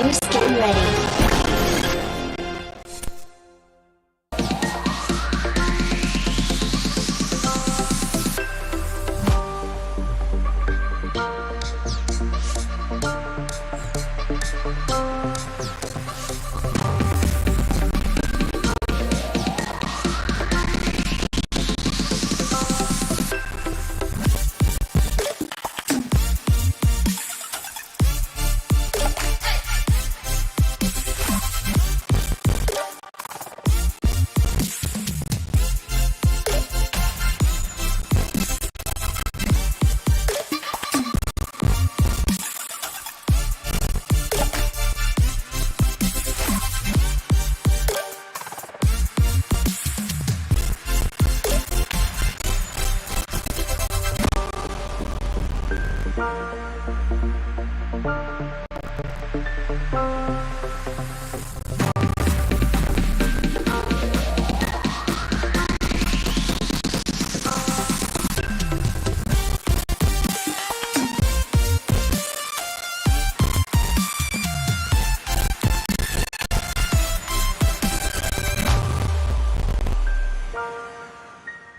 Players get ready.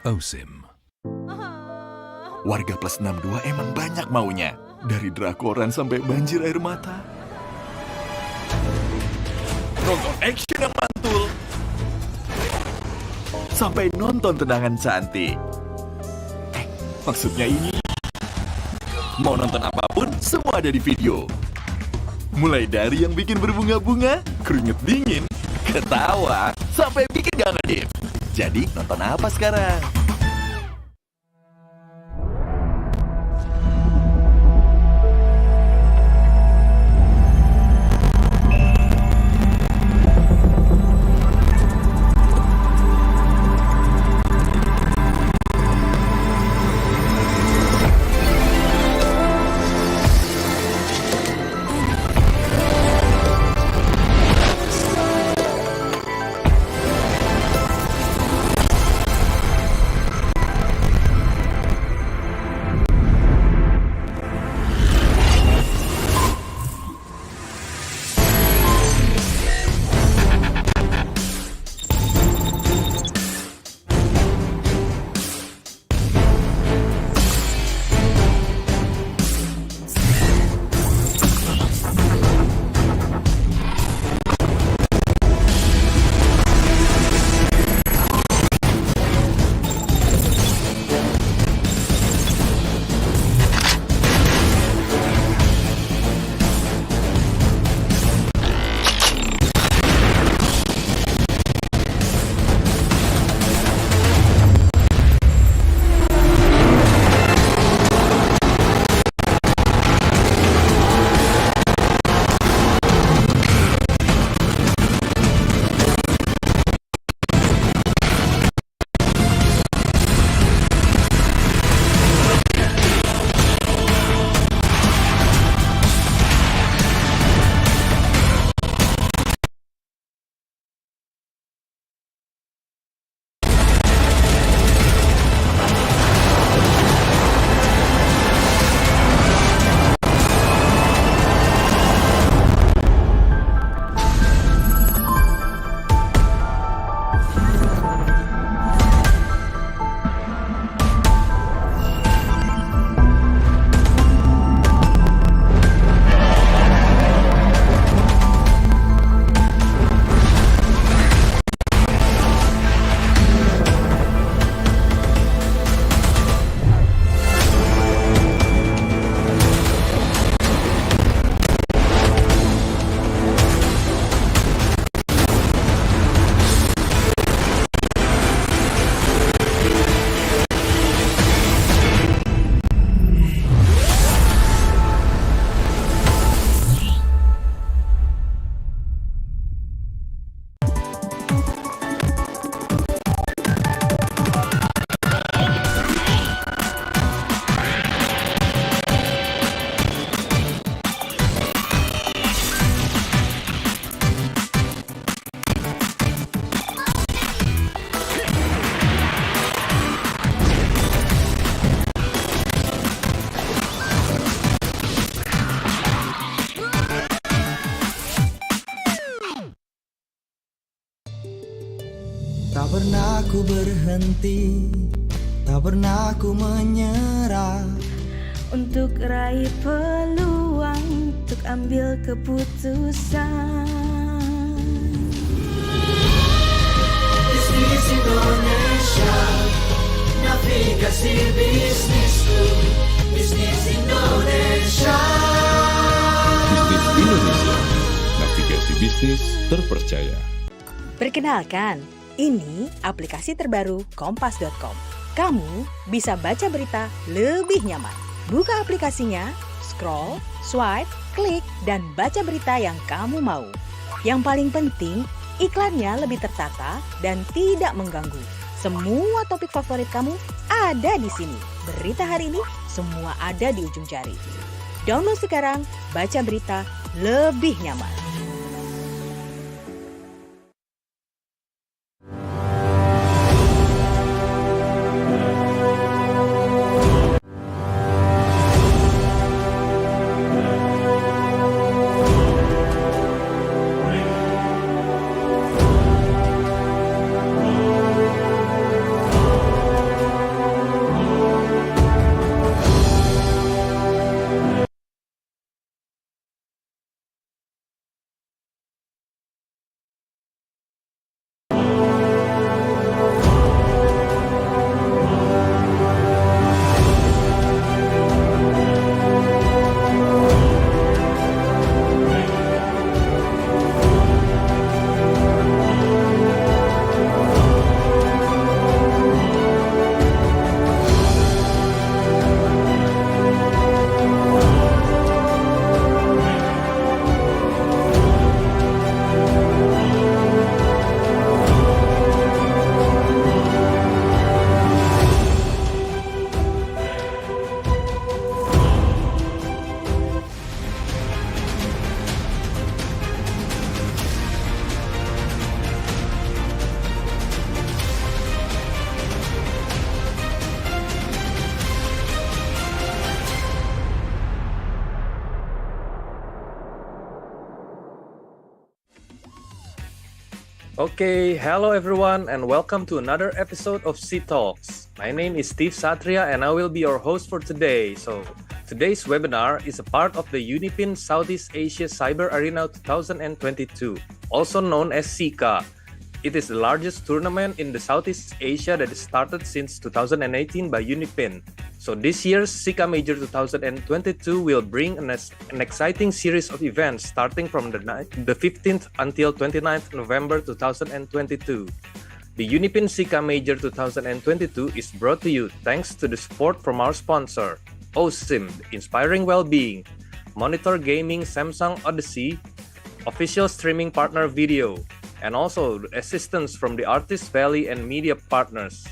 Osim. Warga plus 62 emang banyak maunya. Dari drakoran sampai banjir air mata. Nonton action yang mantul. Sampai nonton tendangan cantik. Maksudnya ini. Mau nonton apapun, semua ada di video. Mulai dari yang bikin berbunga-bunga, keringet dingin, ketawa, sampai bikin gak ngedip. Jadi nonton apa sekarang? Tak pernah ku berhenti, tak pernah ku menyerah. Untuk raih peluang, untuk ambil keputusan. Bisnis Indonesia, navigasi bisnisku. Bisnis Indonesia. Bisnis Indonesia, navigasi bisnis terpercaya. Perkenalkan, ini aplikasi terbaru kompas.com. Kamu bisa baca berita lebih nyaman. Buka aplikasinya, scroll, swipe, klik, dan baca berita yang kamu mau. Yang paling penting, iklannya lebih tertata dan tidak mengganggu. Semua topik favorit kamu ada di sini. Berita hari ini, semua ada di ujung jari. Download sekarang, baca berita lebih nyaman. Okay, hello everyone and welcome to another episode of C-Talks. My name is C.Ht and I will be your host for today. So, today's webinar is a part of the UniPin Southeast Asia Cyber Arena 2022, also known as SEACA. It is the largest tournament in the Southeast Asia that is started since 2018 by UniPin. So this year's SEACA Major 2022 will bring an exciting series of events starting from the 15th until 29th November 2022. The UniPin SEACA Major 2022 is brought to you thanks to the support from our sponsor, OSIM, Inspiring Wellbeing, Monitor Gaming Samsung Odyssey, official streaming partner Video, and also the assistance from the Artist Valley and media partners.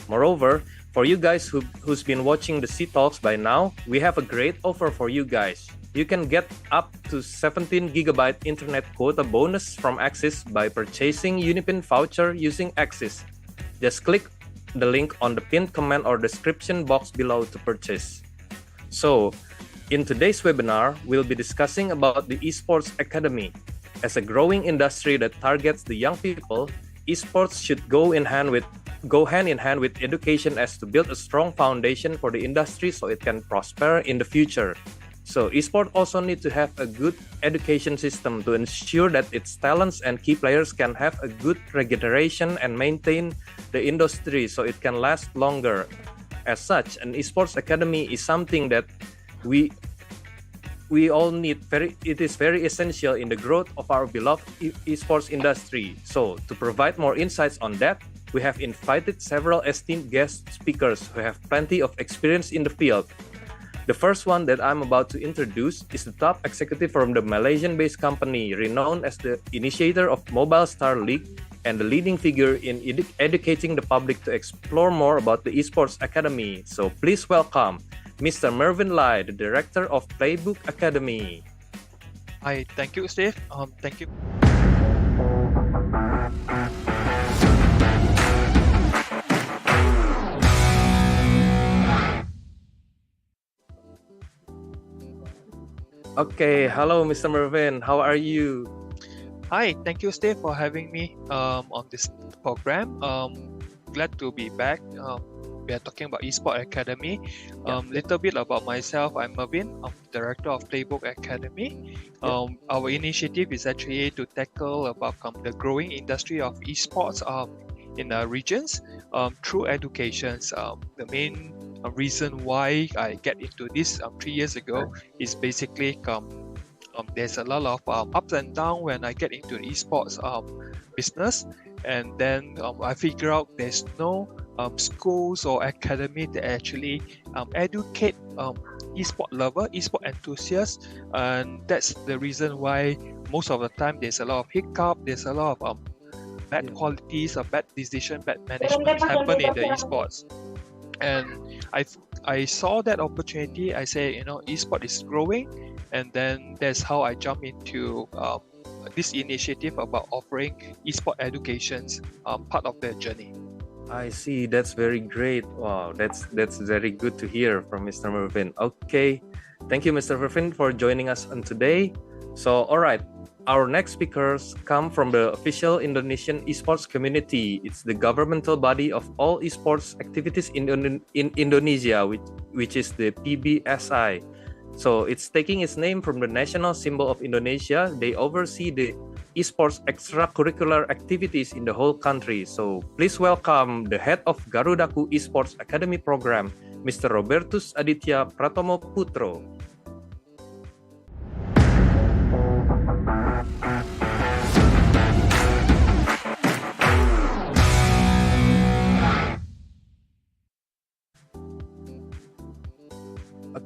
Moreover, for you guys who's been watching the C-Talks by now, we have a great offer for you guys. You can get up to 17 GB internet quota bonus from Axis by purchasing UniPin voucher using Axis. Just click the link on the pinned comment or description box below to purchase. So, in today's webinar, we'll be discussing about the Esports Academy. As a growing industry that targets the young people, esports should go hand in hand with education as to build a strong foundation for the industry so it can prosper in the future. So esports also need to have a good education system to ensure that its talents and key players can have a good regeneration and maintain the industry so it can last longer. As such, an esports academy is something that we all need. It is very essential in the growth of our beloved esports industry. So to provide more insights on that, we have invited several esteemed guest speakers who have plenty of experience in the field. The first one that I'm about to introduce is the top executive from the Malaysian-based company renowned as the initiator of Mobile Star League and the leading figure in educating the public to explore more about the Esports Academy. So please welcome Mr. Mervyn Lai, the director of Playbook Academy. Hi, thank you, Steve. Thank you. Okay, hello, Mr. Mervyn. How are you? Hi, thank you, Steve, for having me on this program. Glad to be back. We are talking about Esports Academy. Little bit about myself. I'm Mervyn. I'm director of Playbook Academy. Our initiative is actually to tackle about the growing industry of esports in the regions through educations. The main reason why I get into this 3 years ago is basically there's a lot of ups and downs when I get into the esports business, and then I figure out there's no schools or academy that actually educate esport lover, esport enthusiasts, and that's the reason why most of the time there's a lot of hiccup, there's a lot of bad qualities or bad decision, bad management happen in the esports. And I saw that opportunity. I say, esport is growing, and then that's how I jump into this initiative about offering esport educations part of their journey. I see. That's very great. Wow, that's very good to hear from Mr. Mervyn. Okay, thank you, Mr. Mervyn, for joining us on today. So, all right, our next speakers come from the official Indonesian esports community. It's the governmental body of all esports activities in Indonesia, which is the PBSI. So it's taking its name from the national symbol of Indonesia. They oversee the esports extracurricular activities in the whole country. So please welcome the head of Garudaku Esports Academy program, Mr. Robertus Aditya Pratomo Putro.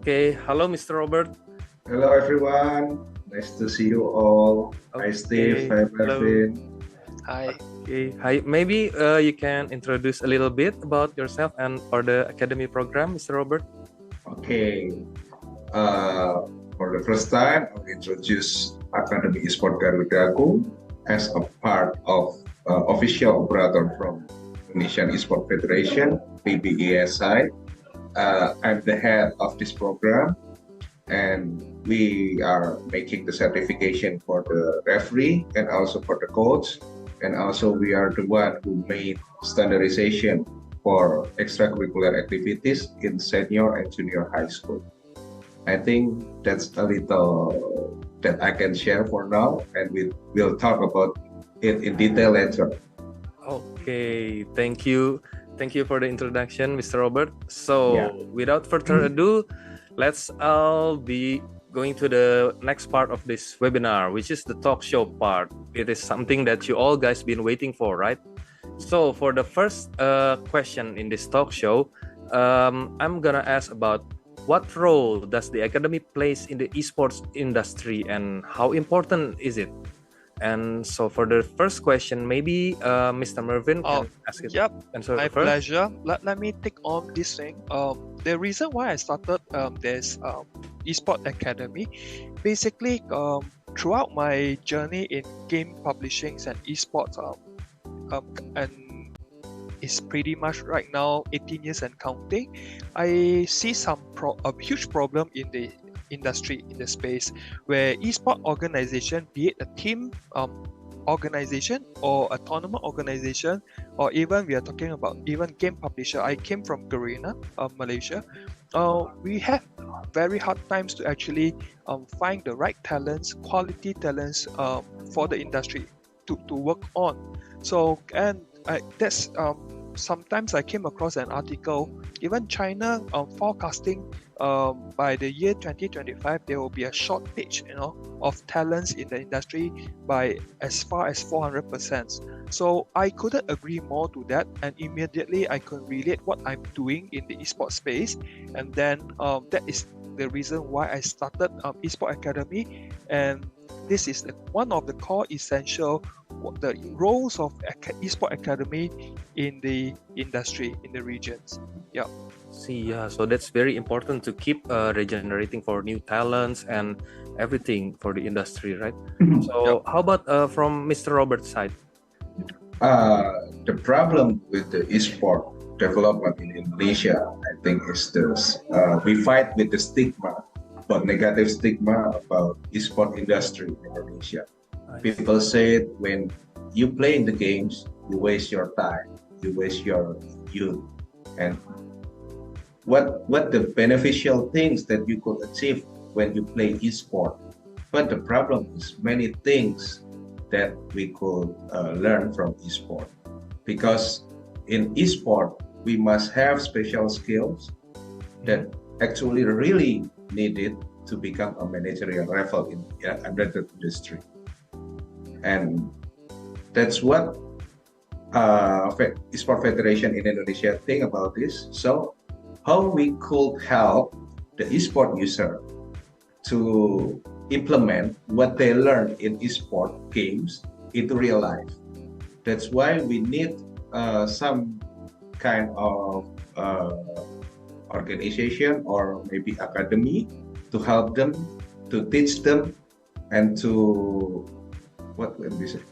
Okay, hello, Mr. Robert. Hello, everyone. Nice to see you all. Hi, Steve. Hi, Mervyn. Hi. Okay, hi. Maybe you can introduce a little bit about yourself and for the academy program, Mr. Robert. Okay. For the first time, I'll introduce Academy Esports Garudaku as a part of official operator from Indonesian Esports Federation, PBESI. I'm the head of this program, and we are making the certification for the referee and also for the coach, and also we are the one who made standardization for extracurricular activities in senior and junior high school. I think that's a little that I can share for now, and we'll talk about it in detail later. Okay, thank you. Thank you for the introduction, Mr. Robert. So, without further ado, let's all be going to the next part of this webinar, which is the talk show part. It is something that you all guys been waiting for, right? So, for the first question in this talk show, I'm gonna ask about what role does the academy plays in the esports industry and how important is it? And so for the first question, maybe Mr. Mervyn can ask it. Yep, my first. pleasure. Let me take on this thing. The reason why I started this Esports Academy, basically throughout my journey in game publishing and esports, and it's pretty much right now 18 years and counting, I see a huge problem in the industry, in the space where esport organization, be it a team organization or a tournament organization, or even we are talking about even game publisher. I came from Garena, Malaysia. We have very hard times to actually find the right talents, quality talents for the industry to work on. So that's sometimes I came across an article, even China forecasting by the year 2025 there will be a shortage, of talents in the industry by as far as 400%. So I couldn't agree more to that, and immediately I could relate what I'm doing in the esports space, and then that is the reason why I started Esports Academy, and this is one of the core essential the roles of Esports Academy in the industry, in the regions. Yeah. So that's very important to keep regenerating for new talents and everything for the industry, right? So how about from Mr. Robert's side? The problem with the esport development in Indonesia, I think, is this: we fight with the stigma, but negative stigma about esport industry in Indonesia. People say when you play in the games, you waste your time, you waste your youth, and what the beneficial things that you could achieve when you play esport. But the problem is many things that we could learn from esport, because in esport we must have special skills that actually really needed to become a managerial level in under the industry, and that's what Esport Federation in Indonesia think about this. So how we could help the esport user to implement what they learn in esport games into real life. That's why we need some kind of organization or maybe academy to help them, to teach them, and to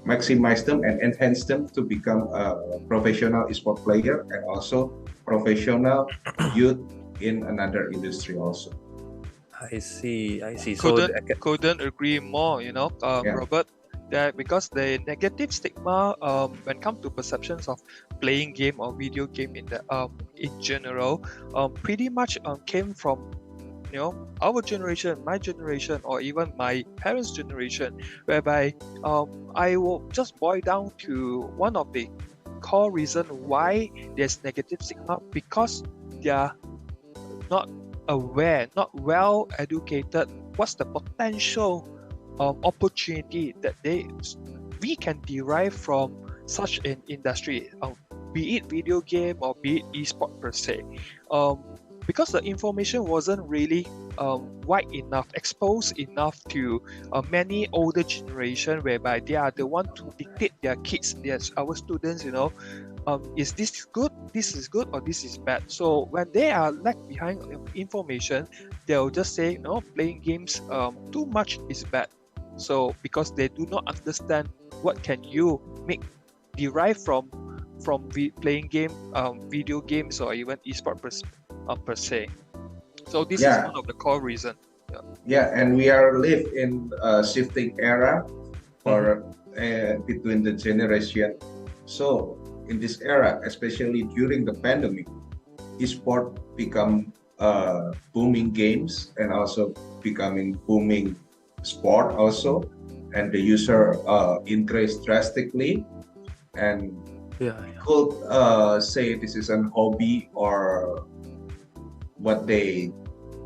maximize them and enhance them to become a professional esport player and also professional youth in another industry also. I see. Couldn't agree more, Robert, that because the negative stigma when it comes to perceptions of playing game or video game in general pretty much came from our generation, my generation, or even my parents' generation, whereby I will just boil down to one of the core reason why there's negative stigma, because they are not aware, not well educated what's the potential opportunity that we can derive from such an industry, be it video game or be it esport per se. Because the information wasn't really wide enough, exposed enough to many older generation, whereby they are the one to dictate their kids, our students, is this good, this is good, or this is bad. So when they are left behind information, they'll just say, playing games too much is bad. So because they do not understand what can you derive from playing video games or even esport per se. So this is one of the core reasons. And we are live in a shifting era or between the generation. So in this era, especially during the pandemic, esport become booming games and also becoming booming sport also, and the user increased drastically, and could say this is an hobby or what they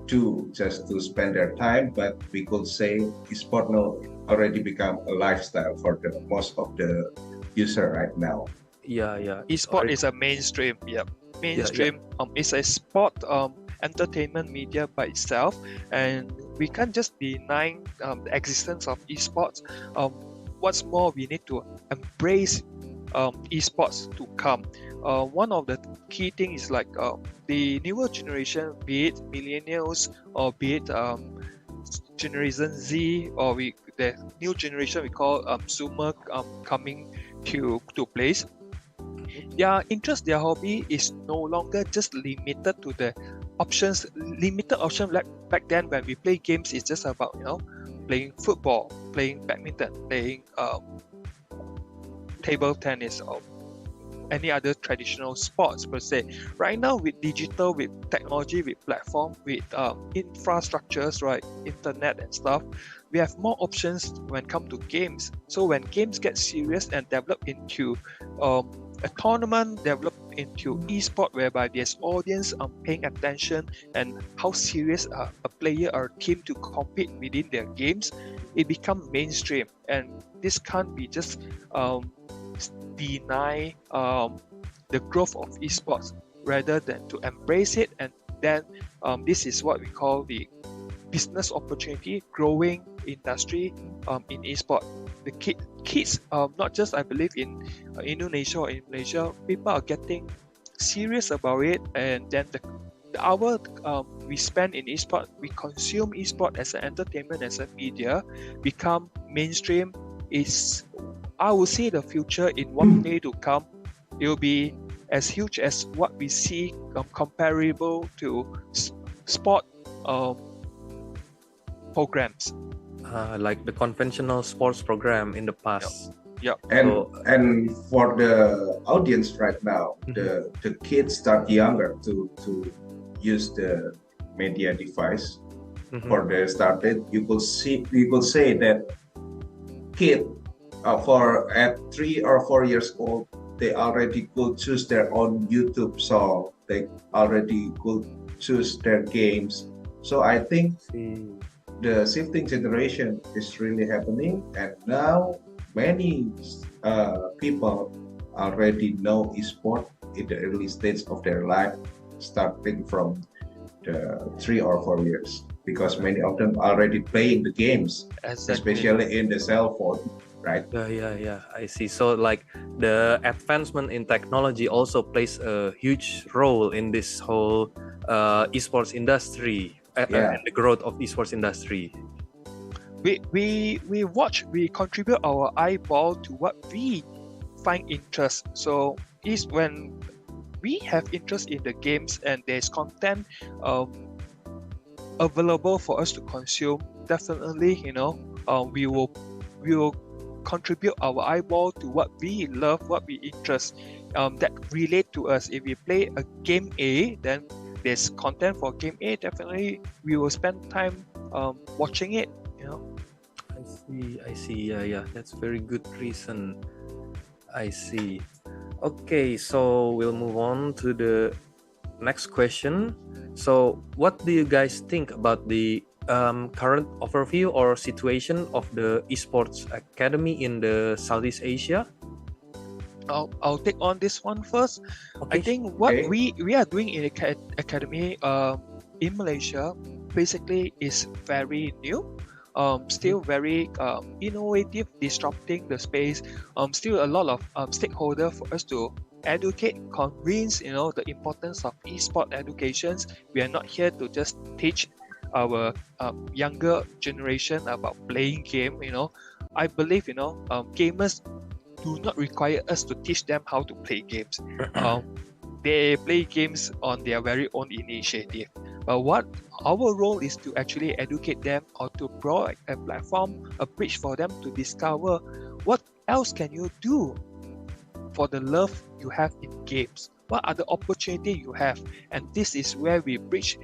do just to spend their time, but we could say esport now already become a lifestyle for the most of the user right now. Esport is a mainstream. Mainstream. It's a sport entertainment media by itself, and we can't just deny the existence of esports. What's more, we need to embrace esports to come. One of the key things is like the newer generation, be it millennials or be it Generation Z, or the new generation we call Zoomer coming to place. Their interest, their hobby is no longer just limited to the limited option. Like back then when we play games, it's just about playing football, playing badminton, playing table tennis, or any other traditional sports per se. Right now, with digital, with technology, with platform, with infrastructures, right, internet and stuff, we have more options when it comes to games. So when games get serious and develop into a tournament, develop into esport, whereby there's audience paying attention and how serious a player or team to compete within their games, it becomes mainstream. And this can't be just deny the growth of esports, rather than to embrace it. And then this is what we call the business opportunity, growing industry in esport. The kids, not just I believe in Indonesia or in Malaysia, people are getting serious about it, and then the hour we spend in esport, we consume esport as an entertainment, as a media, become mainstream. Is, I will say, the future in one day to come, it will be as huge as what we see comparable to sport programs. like the conventional sports program in the past. And for the audience right now, the kids start younger to use the media device. For the started, you could say that kid for at 3 or 4 years old, they already could choose their own YouTube song. They already could choose their games. So I think the shifting generation is really happening, and now many people already know esport in the early stage of their life, starting from the 3 or 4 years, because many of them already playing the games, especially in the cell phone, right? Yeah, I see. So like the advancement in technology also plays a huge role in this whole esports industry and the growth of esports industry. We contribute our eyeball to what we find interest. So is when we have interest in the games and there's content available for us to consume, definitely we will contribute our eyeball to what we love, what we interest, that relate to us. If we play a game A, then there's content for game A, definitely we will spend time watching it. I see. Yeah, that's very good reason. I see. Okay, so we'll move on to the next question. So what do you guys think about the current overview or situation of the esports academy in the Southeast Asia? I'll take on this one first. I think what we are doing in the academy in Malaysia basically is very new. Still very innovative, disrupting the space. Still a lot of stakeholder for us to educate, convince the importance of esport educations. We are not here to just teach our younger generation about playing game. I believe gamers do not require us to teach them how to play games. They play games on their very own initiative. But what our role is to actually educate them, or to provide a platform, a bridge for them to discover what else can you do for the love you have in games. What are the opportunities you have? And this is where we bridge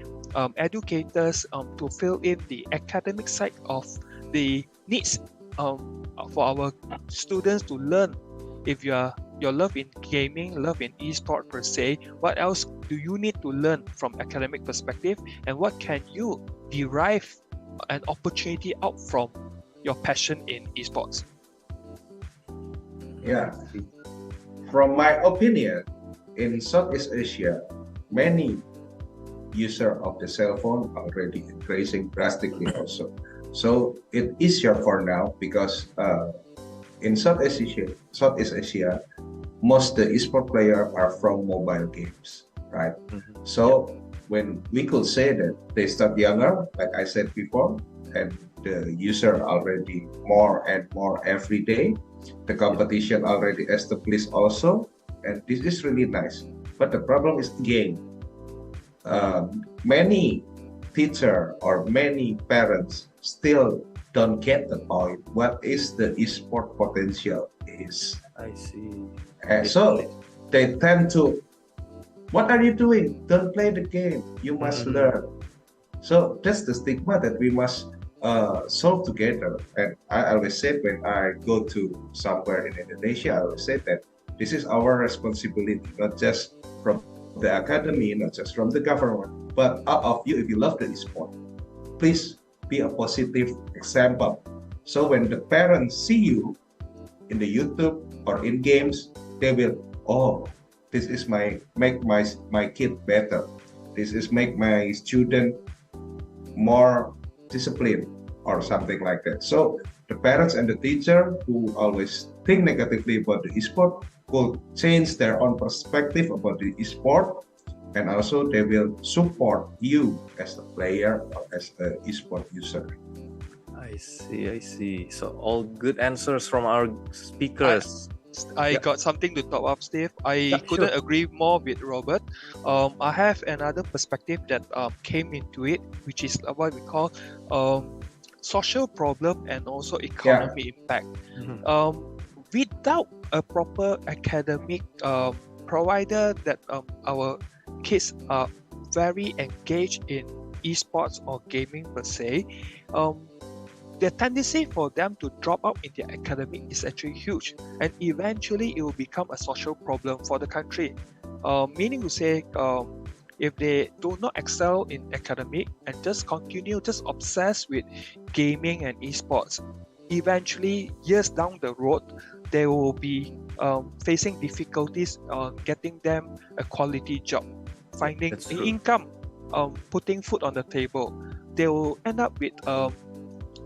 educators to fill in the academic side of the needs for our students to learn. If your love in gaming, love in esport per se, what else do you need to learn from academic perspective, and what can you derive an opportunity out from your passion in esports? Yeah, from my opinion, in Southeast Asia, many users of the cell phone already increasing drastically also. So it is easier for now because in Southeast Asia, most the esport players are from mobile games, right? So when we could say that they start younger, like I said before, and the user already more and more every day, the competition already established also, and this is really nice. But the problem is game. Many teacher or many parents still don't get the point. What is the esport potential is? I see. And so they tend to, what are you doing? Don't play the game. You must learn. So that's the stigma that we must solve together. And I always say when I go to somewhere in Indonesia, I always say that this is our responsibility, not just from the academy, not just from the government, but out of you. If you love the esport, please be a positive example. So when the parents see you in the YouTube or in games, they will, this is make my kid better. This is make my student more disciplined or something like that. So the parents and the teacher who always think negatively about the esport will change their own perspective about the esport, and also they will support you as a player or as an esport user. I see. So all good answers from our speakers. I got something to top up, Steve. I couldn't agree more with Robert. I have another perspective that came into it, which is what we call social problem and also economy impact. Without a proper academic provider that our kids are very engaged in esports or gaming per se, the tendency for them to drop out in their academic is actually huge, and eventually it will become a social problem for the country. Meaning to say, if they do not excel in academic and just obsessed with gaming and esports, eventually years down the road, they will be facing difficulties on getting them a quality job, finding income, putting food on the table. They will end up with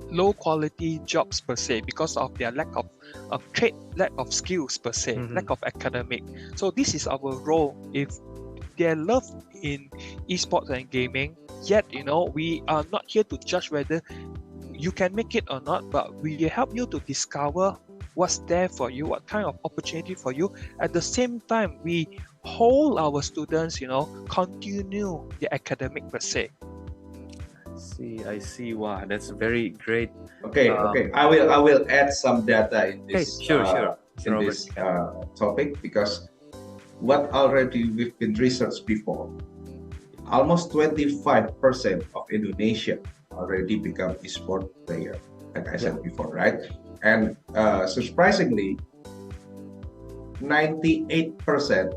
low quality jobs per se because of their lack of trade, lack of skills per se, lack of academic. So this is our role. If they're love in esports and gaming, yet we are not here to judge whether you can make it or not, but we help you to discover what's there for you, what kind of opportunity for you. At the same time, we hold our students, continue the academic per se. I see. Wow, that's very great. Okay. I will add some data in this. Sure. In this topic, because what already we've been researched before, almost 25% of Indonesia already become esport player, like I said before, right? And surprisingly, 98%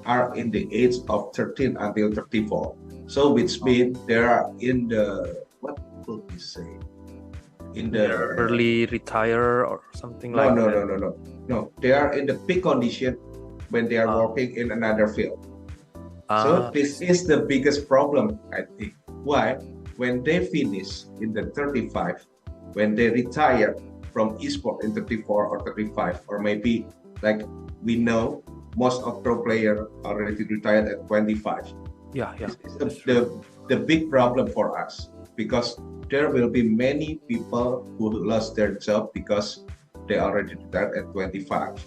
are in the age of 13 until 34. So which means they are in the, what could we say? In the early retire or something like that. No, they are in the peak condition when they are working in another field. So this is the biggest problem, I think. Why? When they finish in the 35, when they retire from esport in 34 or 35, or maybe like we know most of pro players already retired at 25. This is the big problem for us, because there will be many people who lost their job because they already retired at 25.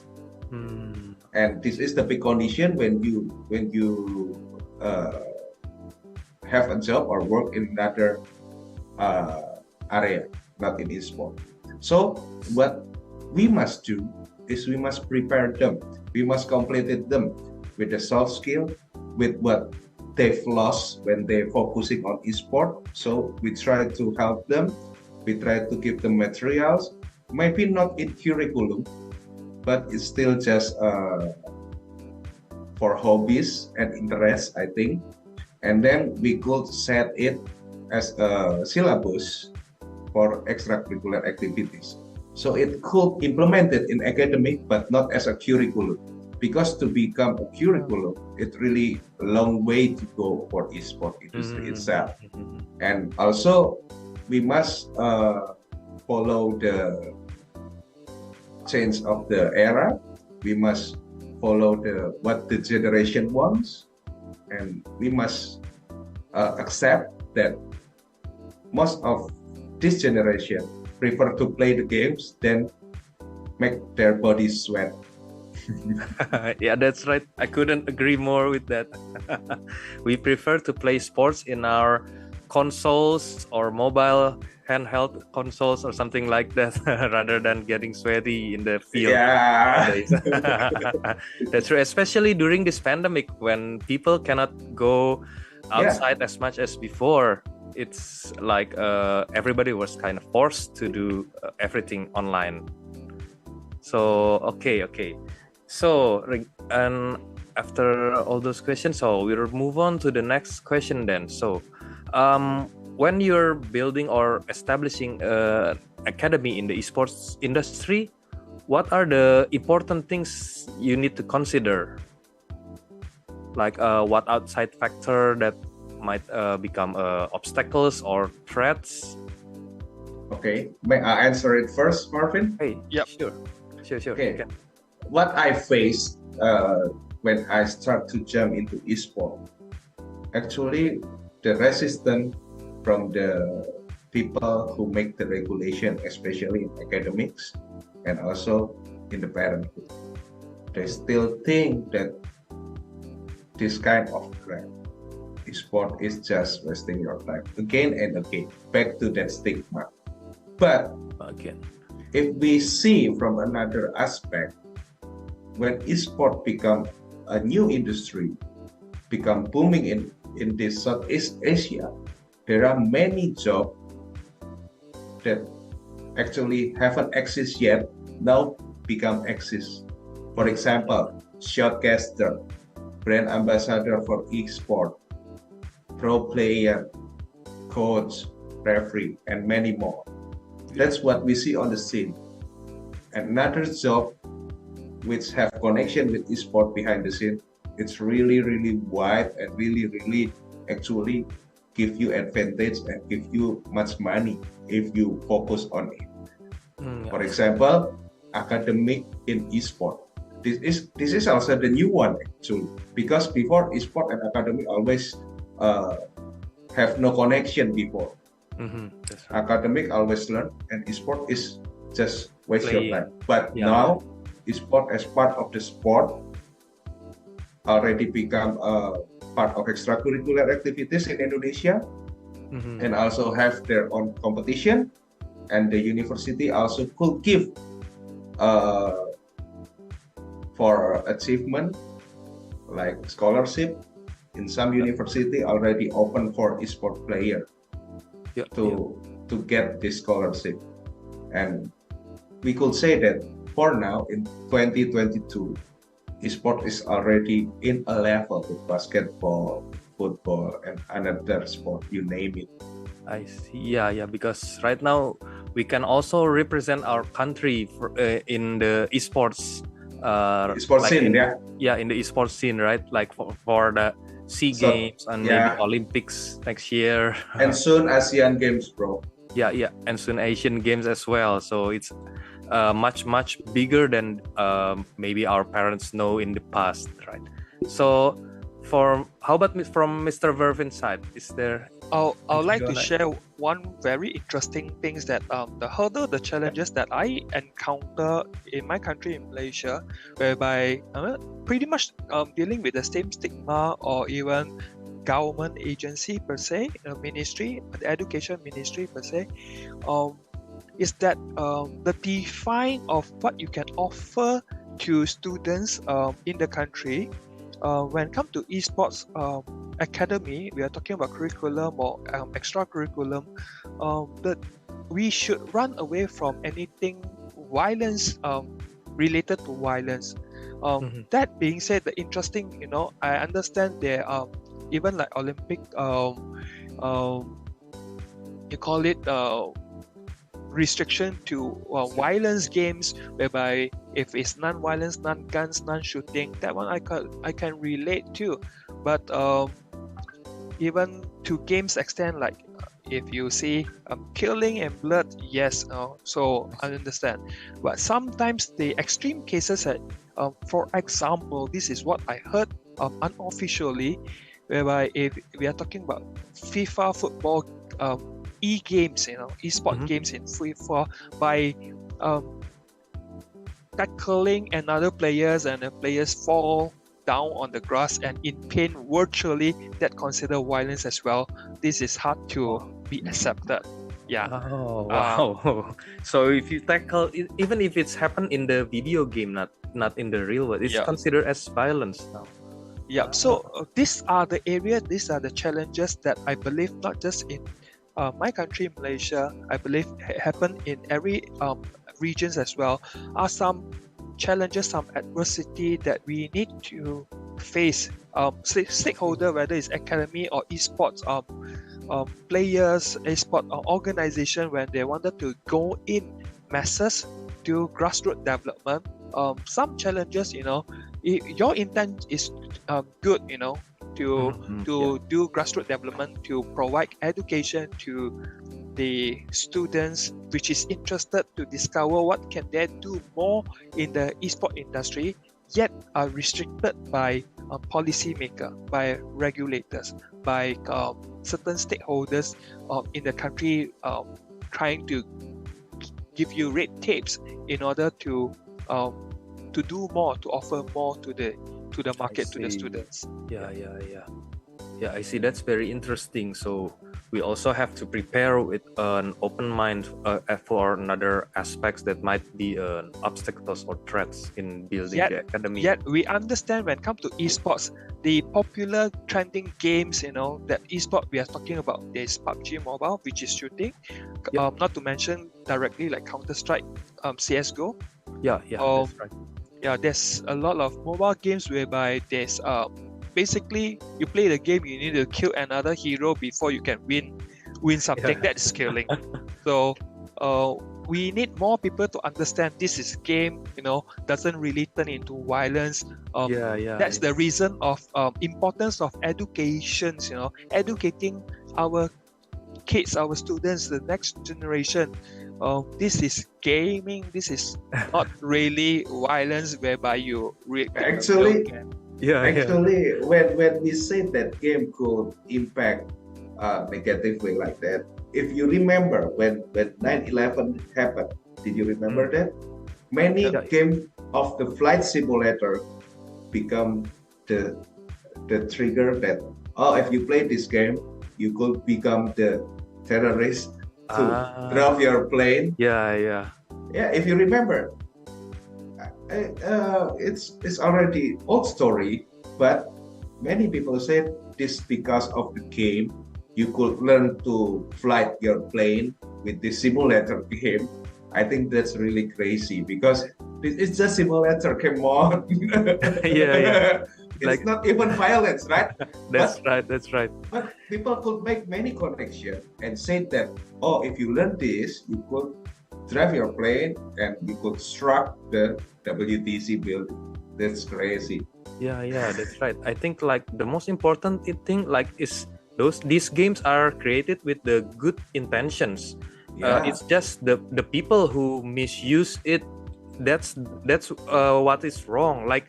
And this is the big condition when you have a job or work in another area, not in esport. So what we must do is we must prepare them. We must complete them with the soft skill, with what they've lost when they're focusing on esport. So we try to help them. We try to give them materials, maybe not in curriculum, but it's still just for hobbies and interests, I think. And then we could set it as a syllabus for extracurricular activities. So it could implement it in academic, but not as a curriculum. Because to become a curriculum, it's really a long way to go for esport industry itself. And also, we must follow the change of the era. We must follow what the generation wants, and we must accept that most of this generation prefer to play the games than make their bodies sweat. Yeah, that's right. I couldn't agree more with that. We prefer to play sports in our consoles or mobile handheld consoles or something like that rather than getting sweaty in the field. That's true, especially during this pandemic when people cannot go outside as much as before. It's like everybody was kind of forced to do everything online. So okay. So and after all those questions, so we'll move on to the next question then. So when you're building or establishing an academy in the esports industry, what are the important things you need to consider? Like what outside factor that might become obstacles or threats? Okay, may I answer it first, Mervyn? Hey, sure. Okay. What I faced when I start to jump into esport, actually the resistance from the people who make the regulation, especially in academics and also in the parenthood. They still think that this kind of crap sport is just wasting your time again and again, back to that stigma. But Again. if we see from another aspect, when esport become a new industry, become booming in this Southeast Asia, there are many jobs that actually haven't exist yet, now become exist. For example, shotcaster, brand ambassador for esport, pro player, coach, referee, and many more. That's what we see on the scene. Another job which have connection with esport behind the scene, it's really, really wide and really actually give you advantage and give you much money if you focus on it. For example, academic in esport. This is also the new one actually, because before esport and academic always have no connection before. That's right. Academic always learn, and esport is just waste your time. But Yeah. now, esport as part of the sport already become a part of extracurricular activities in Indonesia, and also have their own competition. And the university also could give for achievement like scholarship. In some university already open for esport player to get this scholarship. And we could say that for now in 2022, esport is already in a level with basketball, football, and another sport, you name it. I see. Yeah, because right now we can also represent our country in the esports. Esports scene, in the esports scene, right? Like for the SEA Games and maybe Olympics next year. And soon Asian Games, bro. Yeah, and soon Asian Games as well. So it's much bigger than maybe our parents know in the past, right? So how about from Mr. Mervyn's side? Is there? I would like to share one very interesting things that the challenges that I encounter in my country in Malaysia, whereby pretty much dealing with the same stigma or even government agency per se, ministry, the education ministry per se, is that the define of what you can offer to students in the country. When it comes to esports academy, we are talking about curriculum or extra curriculum, that we should run away from anything violence related to violence. That being said, the interesting, I understand there are even like Olympic, you call it restriction to violence games, whereby if it's non-violence, non-guns, non-shooting, that one I can relate to. But even to games extent, like if you see killing and blood, yes, so I understand. But sometimes the extreme cases, for example, this is what I heard unofficially, whereby if we are talking about FIFA football e-games, esport games in FIFA, by tackling another players and the players fall down on the grass and in pain virtually, that consider violence as well. This is hard to be accepted. Yeah. Oh wow. So if you tackle, even if it's happened in the video game, not in the real world, it's considered as violence now. Yeah. So these are the areas, these are the challenges that I believe not just in my country, Malaysia, I believe happen in every regions as well, are some challenges, some adversity that we need to face. Stakeholder, whether it's academy or esports, players, esport organization, when they wanted to go in masses to grassroots development, some challenges, your intent is good, to do grassroots development, to provide education to the students which is interested to discover what can they do more in the esport industry, yet are restricted by policymaker, by regulators, by certain stakeholders in the country, trying to give you red tapes in order to do more, to offer more to the market, to the students. Yeah. Yeah, I see. That's very interesting. So we also have to prepare with an open mind for another aspects that might be obstacles or threats in building the academy. Yet we understand when it comes to esports, the popular trending games, that esport we are talking about, there's PUBG Mobile, which is shooting. Not to mention directly like Counter-Strike, CSGO. Yeah, that's right. Yeah, there's a lot of mobile games whereby there's basically you play the game, you need to kill another hero before you can win something. That's killing. So we need more people to understand this is game, doesn't really turn into violence. That's the reason of importance of education, educating our kids, our students, the next generation. This is gaming, this is not really violence whereby you Actually, when we say that game could impact negatively like that, if you remember when 9/11 happened, did you remember that? Many game of the flight simulator become the trigger that if you play this game, you could become the terrorist to drop your plane. Yeah. If you remember, it's already old story, but many people said this because of the game. You could learn to fly your plane with the simulator game. I think that's really crazy because it's just simulator. Come on. It's not even violence, right? That's right. But people could make many connections and say that, if you learn this, you could drive your plane and you could struck the WTC building. That's crazy. Yeah, that's right. I think like the most important thing is these games are created with the good intentions. It's just the people who misuse it. That's what is wrong. Like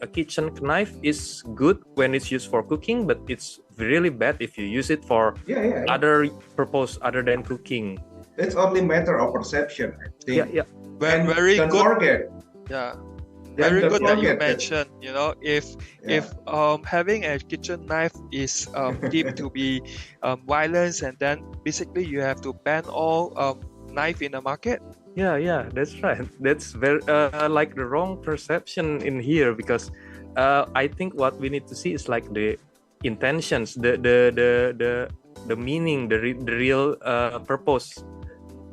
a kitchen knife is good when it's used for cooking, but it's really bad if you use it for other purpose other than cooking. It's only matter of perception, I think. Yeah. Very don't good. Forget. Very good that you mentioned. If having a kitchen knife is deemed to be violence, and then basically you have to ban all knife in the market. Yeah, that's right. That's very like the wrong perception in here, because I think what we need to see is like the intentions, the meaning, the real purpose.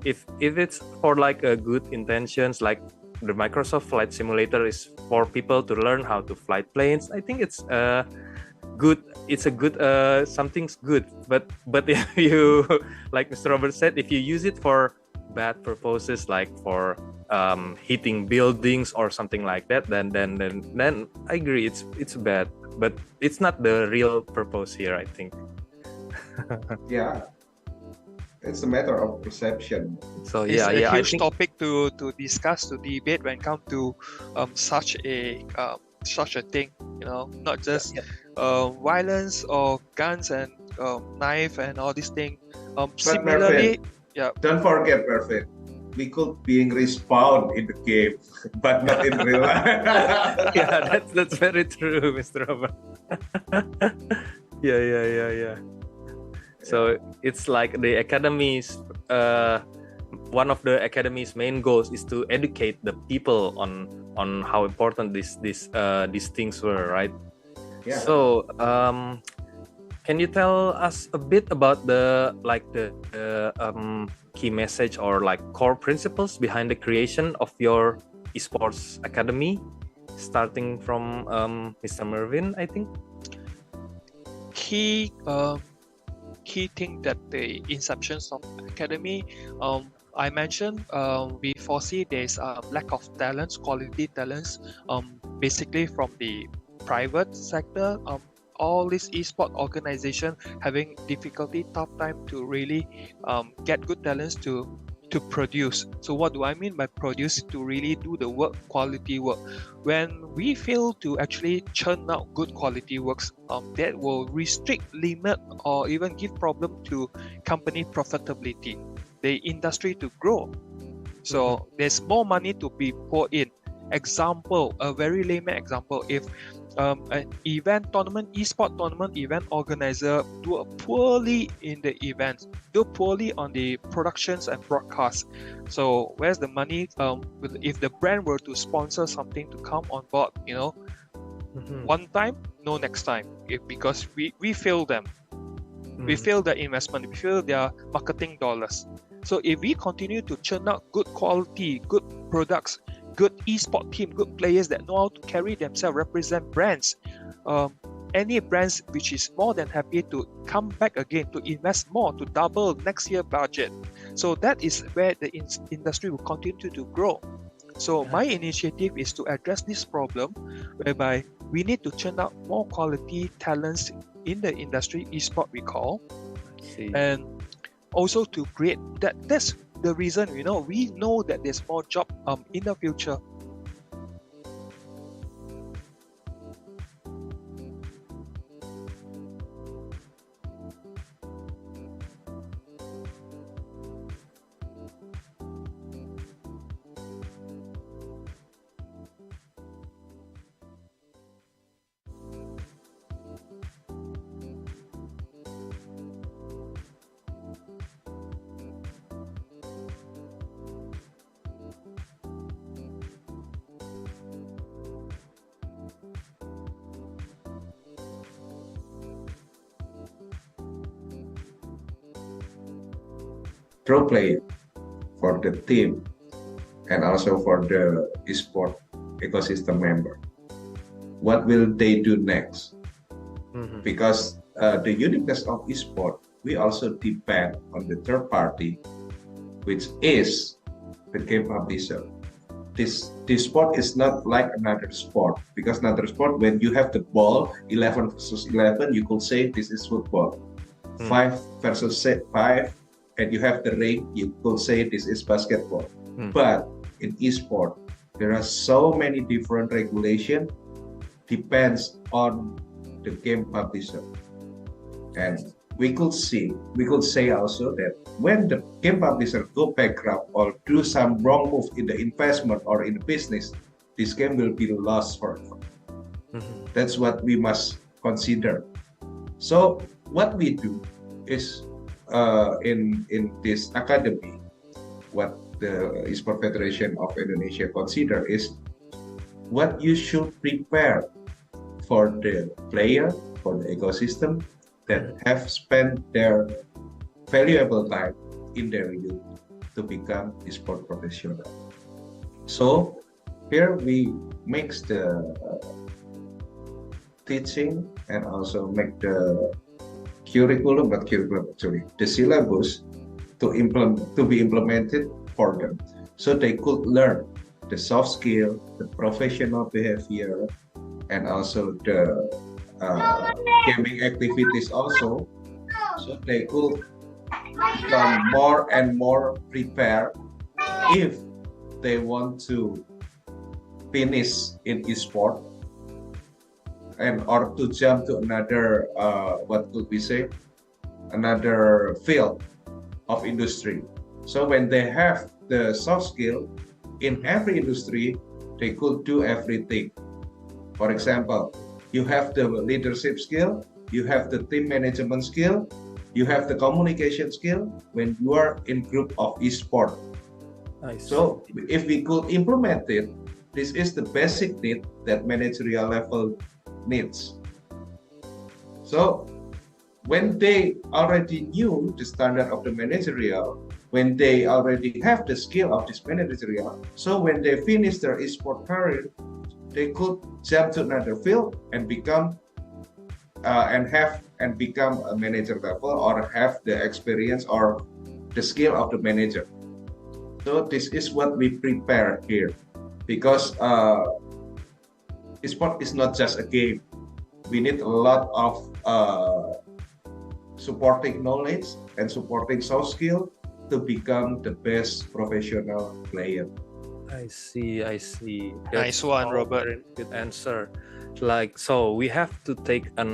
If it's for like a good intentions, like the Microsoft Flight Simulator is for people to learn how to fly planes, I think it's good. It's a good something's good. But if you, like Mr. Robert said, if you use it for bad purposes, like for hitting buildings or something like that, then I agree it's bad. But it's not the real purpose here, I think. It's a matter of perception. So it's a huge topic to discuss, to debate when it comes to such a thing. Not just violence or guns and knife and all these things. Similarly, don't forget, Mervyn, we could being respawned in the game, but not in real life. That's very true, Mr. Robert. Yeah. So it's like the academy's one of the academy's main goals is to educate the people on how important these things were, right? Yeah. So can you tell us a bit about the key message or like core principles behind the creation of your esports academy, starting from Mr. Mervyn, I think? Key thing that the inceptions of academy, I mentioned, we foresee there's a lack of talents, quality talents, basically from the private sector. All these esport organization having difficulty, tough time to really get good talents to produce. So what do I mean by produce? To really do the work, quality work. When we fail to actually churn out good quality works, that will restrict, limit, or even give problem to company profitability, the industry to grow. So there's more money to be poured in. Example, a very layman example, if an event tournament, esport tournament event organizer do poorly in the events, do poorly on the productions and broadcasts. So where's the money? If the brand were to sponsor something to come on board, one time, no next time, because we fail them. We fail their investment, we fail their marketing dollars. So if we continue to churn out good quality, good products, good esport team, good players that know how to carry themselves, represent brands, any brands which is more than happy to come back again, to invest more, to double next year budget. So that is where the industry will continue to grow. So my initiative is to address this problem, whereby we need to churn out more quality talents in the industry, esport we call, and also to create that. That's the reason, we know that there's more job in the future. Pro player for the team and also for the esport ecosystem member. What will they do next? Because the uniqueness of esport, we also depend on the third party, which is the game publisher. This sport is not like another sport, because another sport, when you have the ball 11 versus 11, you could say this is football. 5 versus 5, and you have the ring, you could say this is basketball. But in esport, there are so many different regulations, depends on the game publisher. And we could say also that when the game publisher go bankrupt or do some wrong move in the investment or in the business, this game will be lost forever. That's what we must consider. So what we do is in this academy, what the Esport Federation of Indonesia consider is what you should prepare for the player, for the ecosystem that have spent their valuable time in their youth to become esport professional. So here we make the teaching and also make the the syllabus to be implemented for them, so they could learn the soft skill, the professional behavior, and also the gaming activities also, so they could become more and more prepared if they want to finish in esport and or to jump to another another field of industry. So when they have the soft skill in every industry, they could do everything. For example, you have the leadership skill, you have the team management skill, you have the communication skill when you are in group of esport. So if we could implement it, this is the basic need that managerial level needs. So when they already knew the standard of the managerial, when they already have the skill of this managerial, so when they finish their esport career, they could jump to another field and become become a manager level or have the experience or the skill of the manager. So this is what we prepare here, because esport is not just a game. We need a lot of supporting knowledge and supporting soft skill to become the best professional player. I see. Nice one, Robert. Good answer. So we have to take a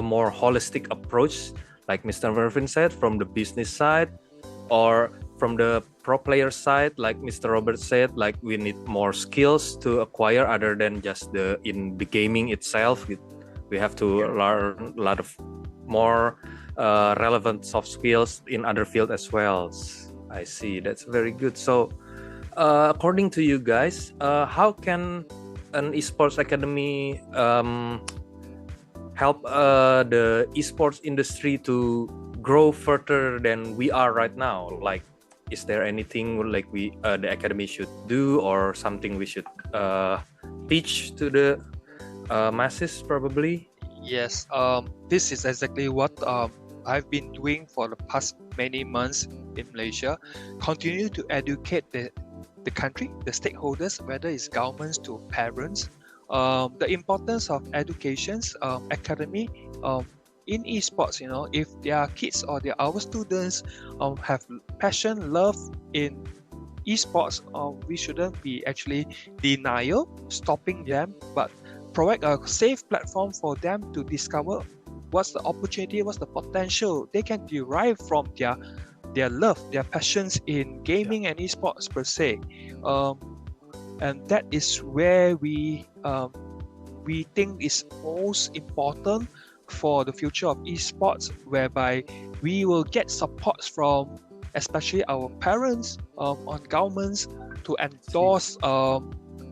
more holistic approach, like Mr. Mervyn said, from the business side or from the pro player side, like Mr. Robert said, like we need more skills to acquire other than just in the gaming itself. We have to learn a lot of more relevant soft skills in other fields as well. I see. That's very good. So, according to you guys, how can an esports academy help the esports industry to grow further than we are right now? Like, is there anything like the academy should do, or something we should teach to the masses probably? Yes, this is exactly what I've been doing for the past many months in Malaysia. Continue to educate the country, the stakeholders, whether it's governments to parents, the importance of education's academy in esports. You know, if their kids or our students have passion, love in esports, we shouldn't be actually denial, stopping them, but provide a safe platform for them to discover what's the opportunity, what's the potential they can derive from their love, their passions in gaming and esports per se. And that is where we think is most important for the future of esports, whereby we will get supports from especially our parents, on governments to endorse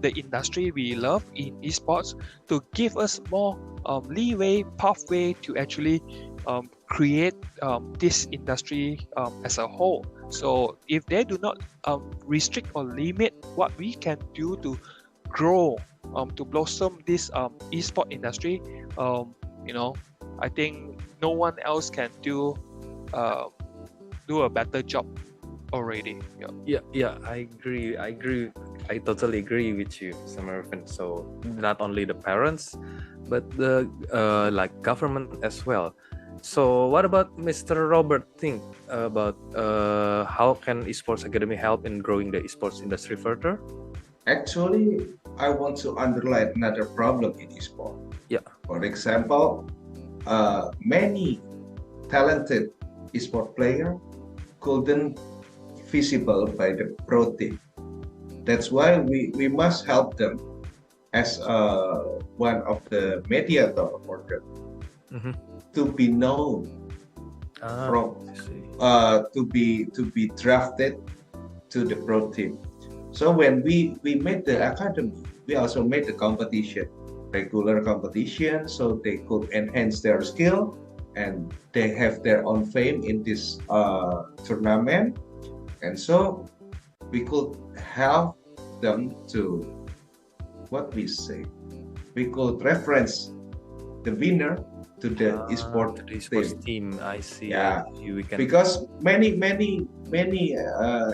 the industry we love in esports, to give us more leeway, pathway to actually create this industry as a whole. So if they do not restrict or limit what we can do to grow, to blossom this esport industry, I think no one else can do a better job already. Yeah, I agree. I totally agree with you, Mr. Mervyn. So not only the parents, but the like government as well. So what about Mr. Robert? Think about how can Esports Academy help in growing the esports industry further? Actually, I want to underline another problem in esports. Yeah. For example, many talented esport player couldn't visible by the pro team. That's why we must help them as one of the mediator for them to be known to be drafted to the pro team. So when we made the academy, we also made the competition, regular competition, so they could enhance their skill and they have their own fame in this tournament. And so we could help them to, we could reference the winner to the esports team. I see. Yeah, we can... because many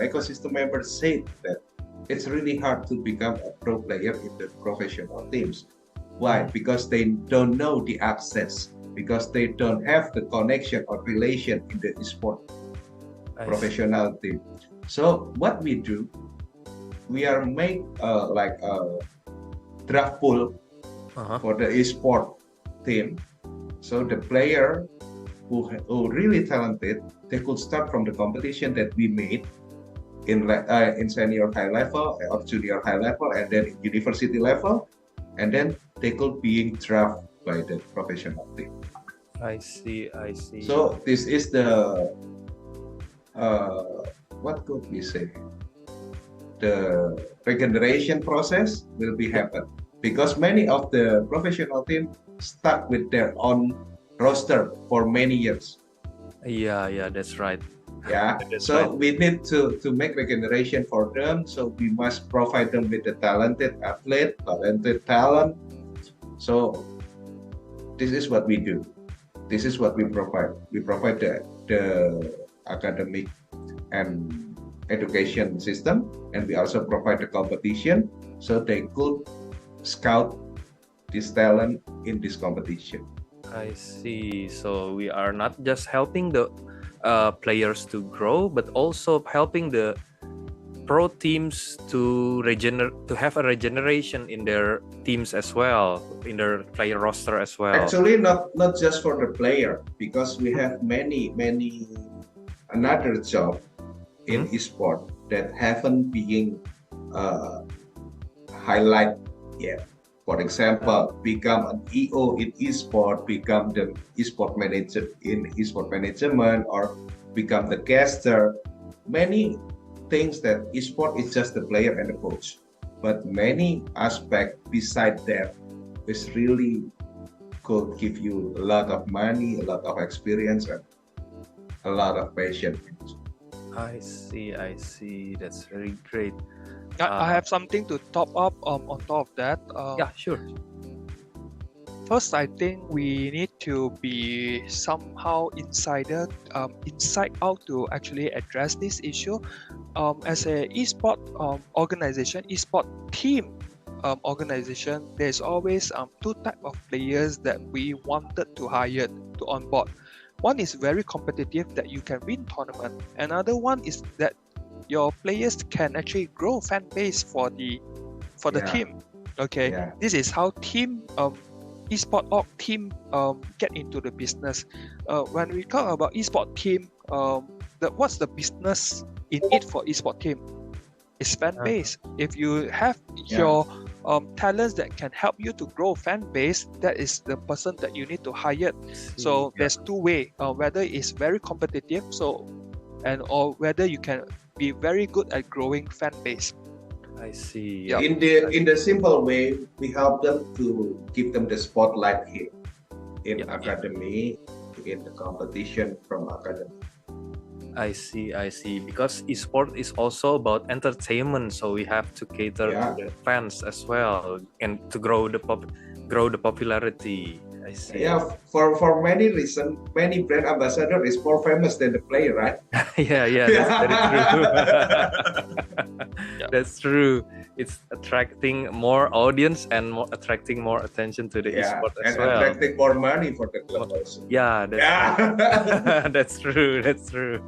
ecosystem members say that it's really hard to become a pro player in the professional teams. Why? Because they don't know the access, because they don't have the connection or relation in the esport professional team. So what we do, we are make like a draft pool for the esport team. So the player who really talented, they could start from the competition that we made in senior high level or junior high level, and then in university level, and then they could be drafted by the professional team. I see. So this is the what could we say? The regeneration process will be happen because many of the professional team stuck with their own roster for many years. Yeah, that's right. Yeah, so we need to make regeneration for them. So we must provide them with the talented athlete, talented talent. So this is what we do. This is what we provide. We provide the academic and education system, and we also provide the competition so they could scout this talent in this competition. I see. So we are not just helping the players to grow, but also helping the pro teams to have a regeneration in their teams as well, in their player roster as well. Actually, not just for the player, because we have many another job in esport that haven't been highlighted yet. For example, become an EO in esport, become the esport manager in esport management, or become the caster. Many things that esport is just the player and the coach, but many aspects beside that is really could give you a lot of money, a lot of experience, and a lot of passion. I see. That's very great. I have something to top up on top of that. Yeah, sure. First, I think we need to be somehow inside out to actually address this issue. As a esport organization, esport team organization, there's always two types of players that we wanted to hire to onboard. One is very competitive that you can win tournament. Another one is that your players can actually grow fan base for the team. Okay, this is how team esport org team get into the business. When we talk about esport team, what's the business in it for esport team? It's fan base. If you have your talents that can help you to grow fan base, that is the person that you need to hire. So there's two ways, whether it's very competitive, or whether you can be very good at growing fan base. I see. Yeah. In the simple way, we help them to give them the spotlight here in academy, in the competition from academy. I see. Because esport is also about entertainment, so we have to cater to the fans as well, and to grow the popularity. I see. Yeah, for many reasons, many brand ambassador is more famous than the player, right? yeah, that's very true. That's true. It's attracting more audience and attracting more attention to the esport as well. And attracting more money for the club also. Yeah, that's true. That's true.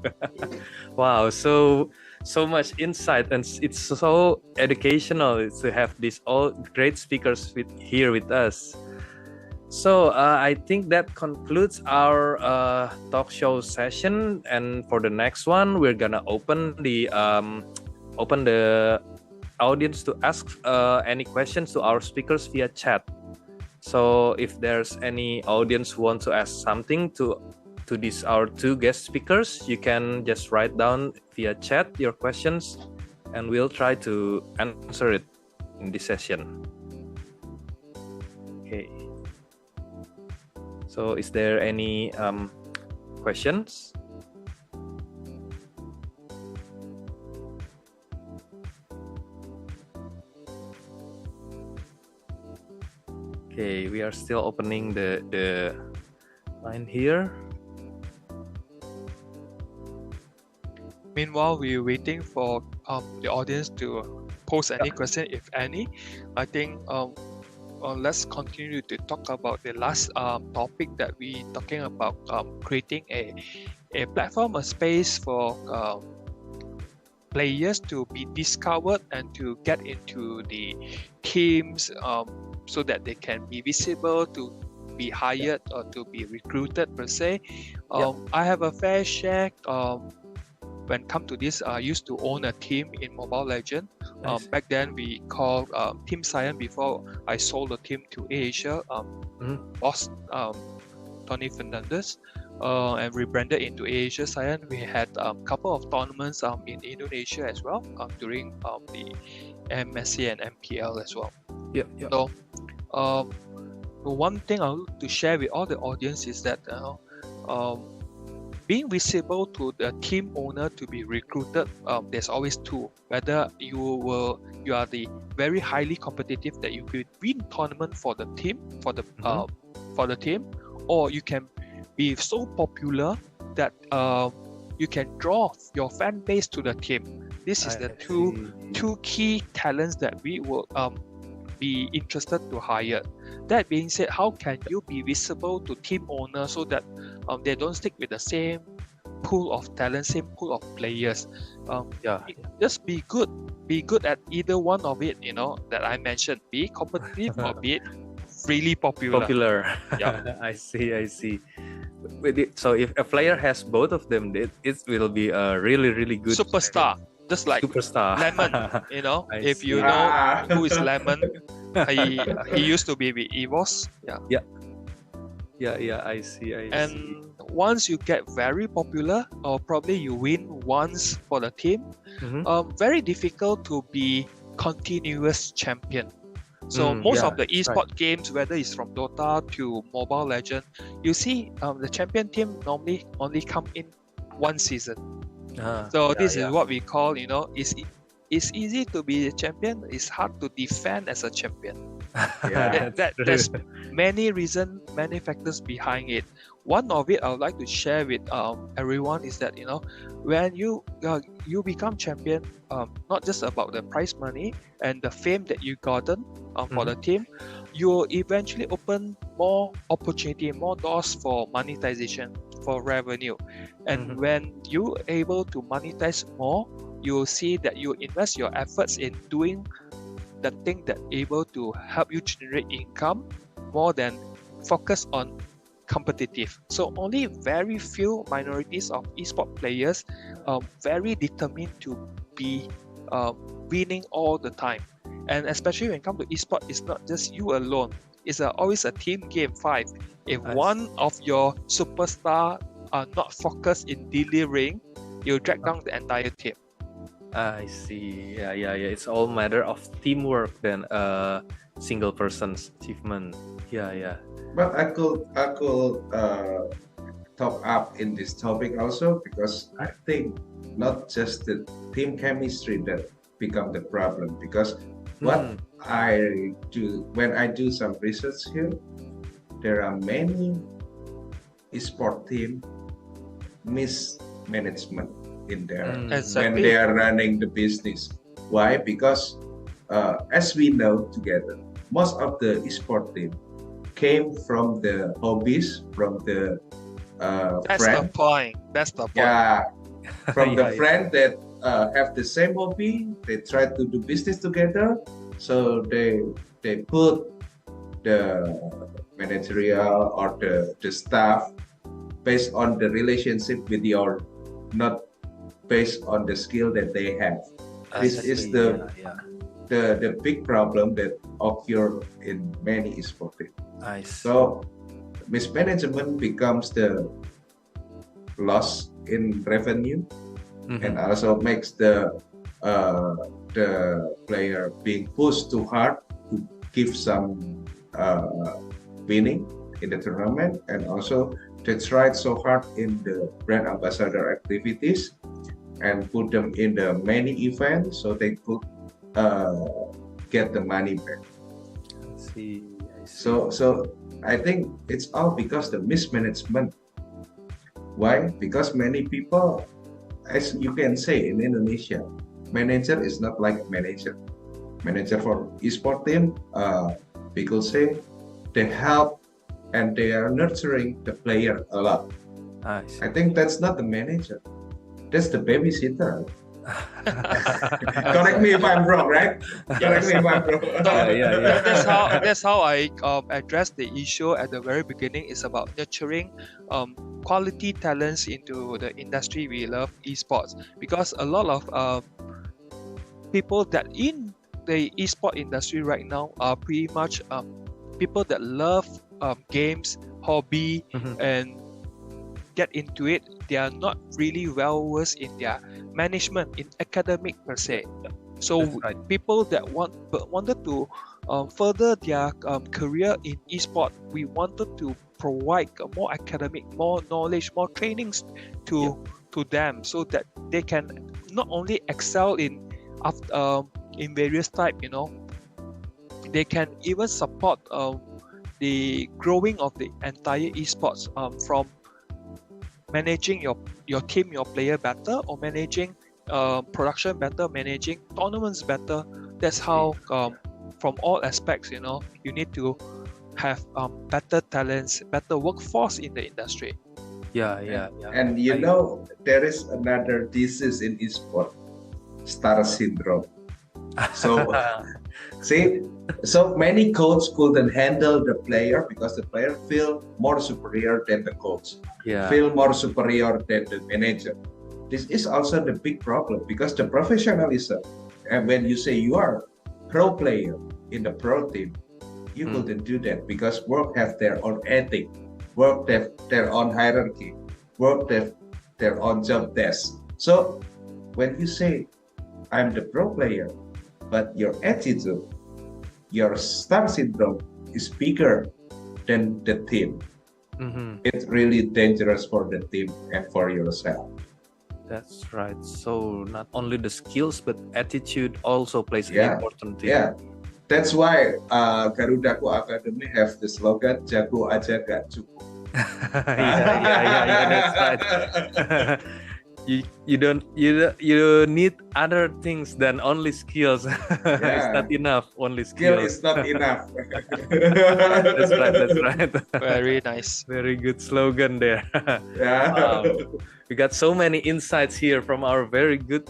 Wow, so much insight, and it's so educational to have these all great speakers here with us. So I think that concludes our talk show session, and for the next one, we're gonna open the audience to ask any questions to our speakers via chat. So if there's any audience who want to ask something to our two guest speakers, you can just write down via chat your questions, and we'll try to answer it in this session. Okay. So is there any questions? Okay, we are still opening the line here. Meanwhile, we're waiting for the audience to post any question, if any. I think let's continue to talk about the last topic that we talking about, creating a platform, a space for players to be discovered and to get into the teams, so that they can be visible, to be hired or to be recruited per se. I have a fair share. When come to this, I used to own a team in Mobile Legends. Back then, we called Team Cyan before I sold the team to Asia. Boss Tony Fernandez, and rebranded into Asia Cyan. We had a couple of tournaments in Indonesia as well during the MSC and MPL as well. So, one thing I want to share with all the audience is that being visible to the team owner to be recruited, there's always two. Whether you are the very highly competitive that you could win tournament for the team, for the team, or you can be so popular that you can draw your fan base to the team. This is the two key talents that we will be interested to hire. That being said, how can you be visible to team owners so that they don't stick with the same pool of talent, same pool of players? Just be good at either one of it, that I mentioned. Be competitive or be it really popular. Yeah. I see. So if a player has both of them, it will be a really really good Superstar, just like superstar. Lemon. I If you see. know Ah. who is Lemon, he used to be with EVOS. Yeah. Yeah, I see. And once you get very popular, or probably you win once for the team, Mhm. very difficult to be continuous champion. So most of the that's right. esport games, whether it's from Dota to Mobile Legend, you see the champion team normally only come in one season. So this is what we call, it's easy to be a champion. It's hard to defend as a champion. Yeah. There's many reasons, many factors behind it. One of it I would like to share with everyone is that when you become champion, not just about the prize money and the fame that you gotten for the team, you will eventually open more opportunity, more doors for monetization, for revenue. And when you able to monetize more, you will see that you invest your efforts in doing the thing that able to help you generate income more than focus on competitive. So only very few minorities of esport players very determined to be winning all the time. And especially when it comes to esport, it's not just you alone. It's always a team game fight. If one of your superstar are not focused in delivering, you drag down the entire team. I see. Yeah. It's all matter of teamwork than a single person's achievement. Yeah. But I could top up in this topic also, because I think not just the team chemistry that become the problem, because what I do when I do some research here, there are many esport team mismanagement in there when Exactly. they are running the business. Why? Because as we know together, most of the esport team came from the hobbies, from the That's friend. That's the point. Yeah, from the Yeah. friend that have the same hobby. They try to do business together, so they put the managerial or the staff based on the relationship with your, not based on the skill that they have. This is the big problem that occur in many esport teams. I see. So mismanagement becomes the loss in revenue, and also makes the player being pushed too hard to give some winning in the tournament, and also they tried so hard in the brand ambassador activities and put them in the many events so they could get the money back. I see. So I think it's all because the mismanagement. Why? Because many people, as you can say in Indonesia, manager is not like manager. Manager for esport team, we could say they help and they are nurturing the player a lot. I see. I think that's not the manager. That's the babysitter. Correct me if I'm wrong, right? Correct me if I'm wrong. Yeah. That's how I addressed the issue at the very beginning. It's about nurturing quality talents into the industry we love, esports, because a lot of people that in the esport industry right now are pretty much people that love games, hobby, and get into it. They are not really well versed in their management, in academic per se. So That's right. people that wanted to further their career in esport, we wanted to provide more academic, more knowledge, more trainings to them, so that they can not only excel in various type, they can even support the growing of the entire esports, from managing your team, your player better, or managing production better, managing tournaments better. That's how from all aspects, you need to have better talents, better workforce in the industry. Yeah. And there is another disease in esport, star syndrome. So See, so many coach couldn't handle the player because the player feel more superior than the coach, feel more superior than the manager. This is also the big problem because the professionalism, and when you say you are pro player in the pro team, you couldn't do that because work have their own ethic, work have their own hierarchy, work have their own job desk. So when you say I'm the pro player, but your attitude, your star syndrome is bigger than the team. It's really dangerous for the team and for yourself. That's right. So not only the skills, but attitude also plays an important thing. Yeah, that's why Garudaku Academy have the slogan "Jago aja gak cukup." Yeah, that's right. You don't need other things than only skills. It's not enough. Only Skill skills. is not enough. That's right. Very nice. Very good slogan there. Yeah. We got so many insights here from our very good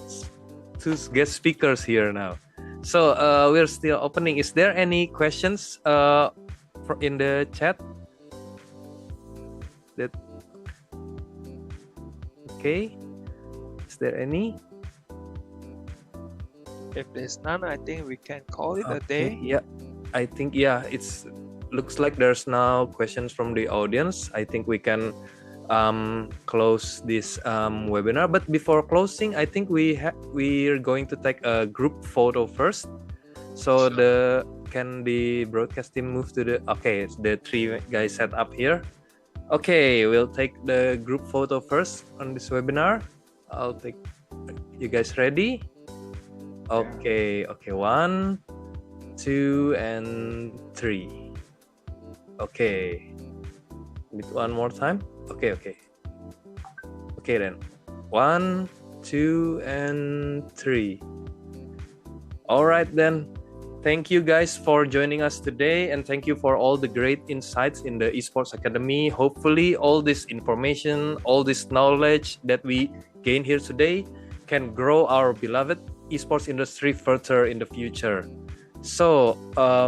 two guest speakers here now. So we're still opening. Is there any questions in the chat? Okay. Is there any? If there's none, I think we can call it a day. Yeah, I think it's looks like there's now questions from the audience. I think we can close this webinar. But before closing, I think we're going to take a group photo first. So can the broadcast team move to the three guys set up here. Okay, we'll take the group photo first on this webinar. I'll take. You guys ready? Okay. 1, 2, and 3. Okay. Need one more time? Okay. Okay then. 1, 2, and 3. All right then. Thank you guys for joining us today, and thank you for all the great insights in the Esports Academy. Hopefully all this information, all this knowledge that we gain here today can grow our beloved esports industry further in the future. So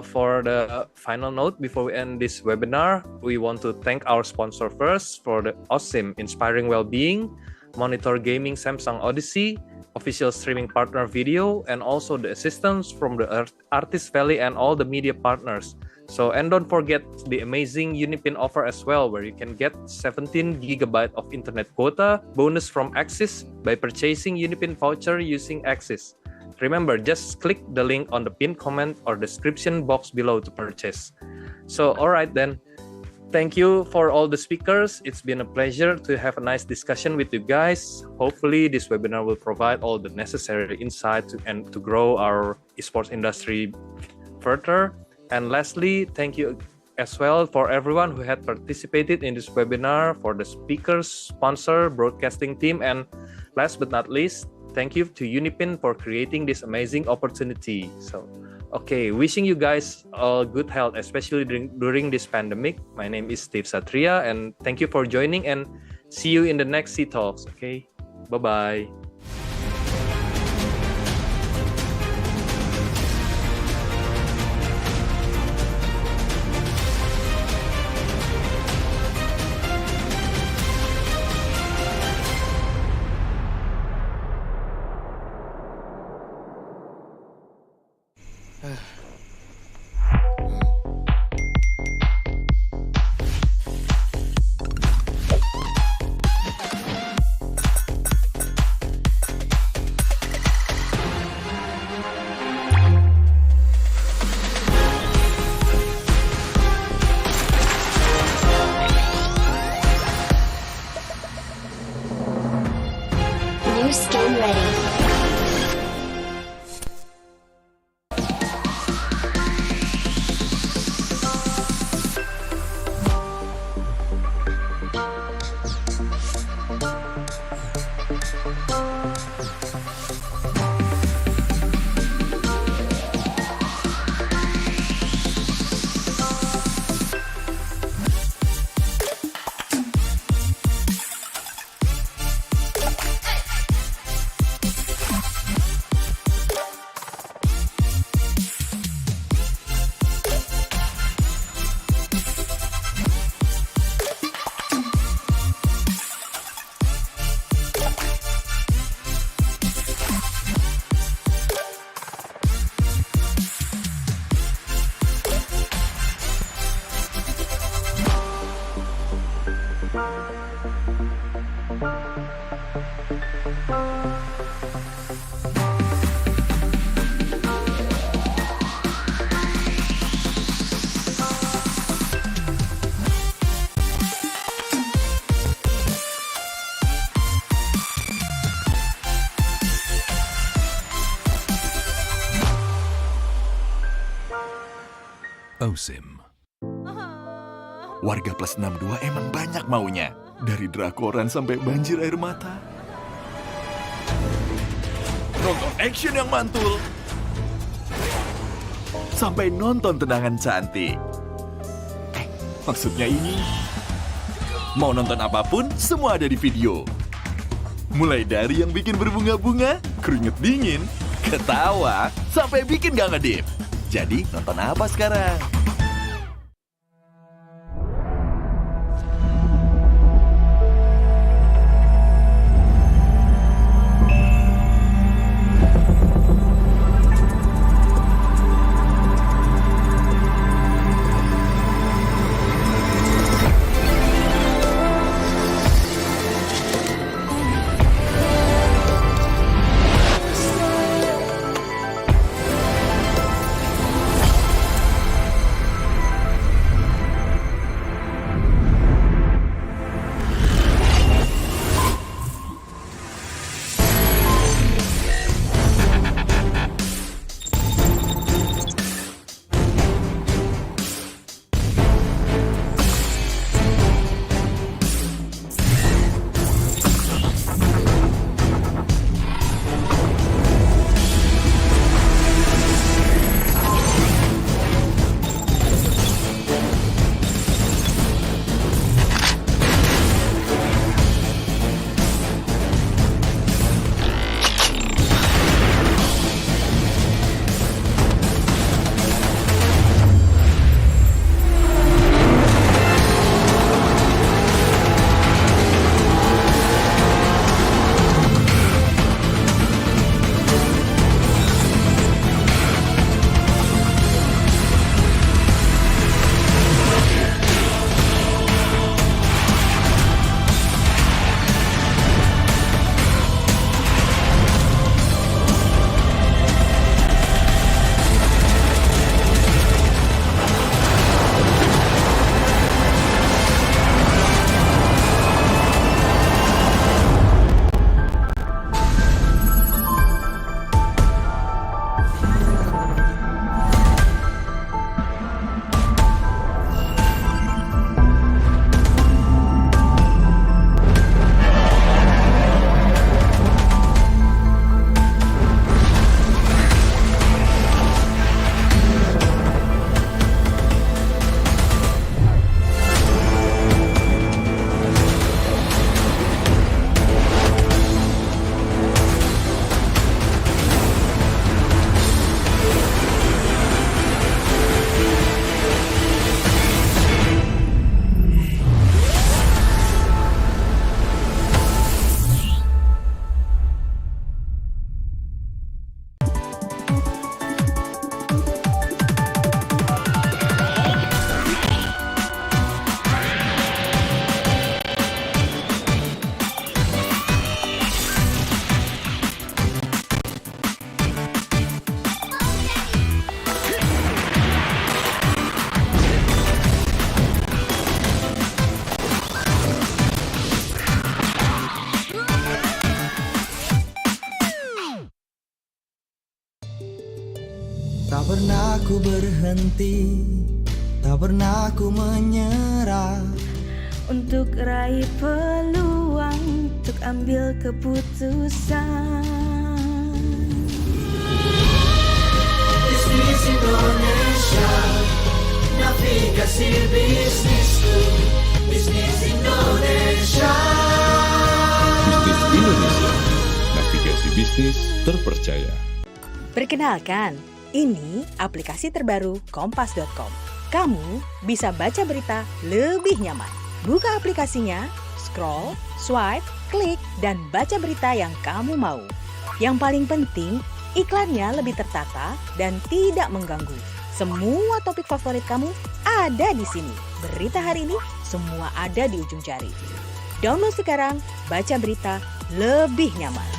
for the final note before we end this webinar, we want to thank our sponsor first for the awesome Inspiring Wellbeing, Monitor Gaming Samsung Odyssey, official streaming partner video, and also the assistance from the Artist Valley and all the media partners. So, and don't forget the amazing UniPin offer as well, where you can get 17 GB of internet quota bonus from Axis by purchasing UniPin voucher using Axis. Remember, just click the link on the pinned comment or description box below to purchase. So, all right then. Thank you for all the speakers. It's been a pleasure to have a nice discussion with you guys. Hopefully, this webinar will provide all the necessary insight to grow our esports industry further. And lastly, thank you as well for everyone who had participated in this webinar, for the speakers, sponsor, broadcasting team, and last but not least, thank you to UniPin for creating this amazing opportunity. So, okay, wishing you guys all good health, especially during this pandemic. My name is C.Ht, and thank you for joining, and see you in the next C-Talks. Okay, bye-bye. OSIM. Warga plus 62 emang banyak maunya. Dari drakoran sampai banjir air mata. Nonton action yang mantul. Sampai nonton tendangan cantik. Maksudnya ini, mau nonton apapun, semua ada di video. Mulai dari yang bikin berbunga-bunga, keringet dingin, ketawa, sampai bikin gak ngedip. Jadi, nonton apa sekarang? Tak pernah ku berhenti, tak pernah ku menyerah. Untuk raih peluang, untuk ambil keputusan. Bisnis Indonesia, navigasi bisnisku. Bisnis Indonesia. Bisnis Indonesia, navigasi bisnis terpercaya. Perkenalkan, ini aplikasi terbaru kompas.com. Kamu bisa baca berita lebih nyaman. Buka aplikasinya, scroll, swipe, klik, dan baca berita yang kamu mau. Yang paling penting, iklannya lebih tertata dan tidak mengganggu. Semua topik favorit kamu ada di sini. Berita hari ini semua ada di ujung jari. Download sekarang, baca berita lebih nyaman.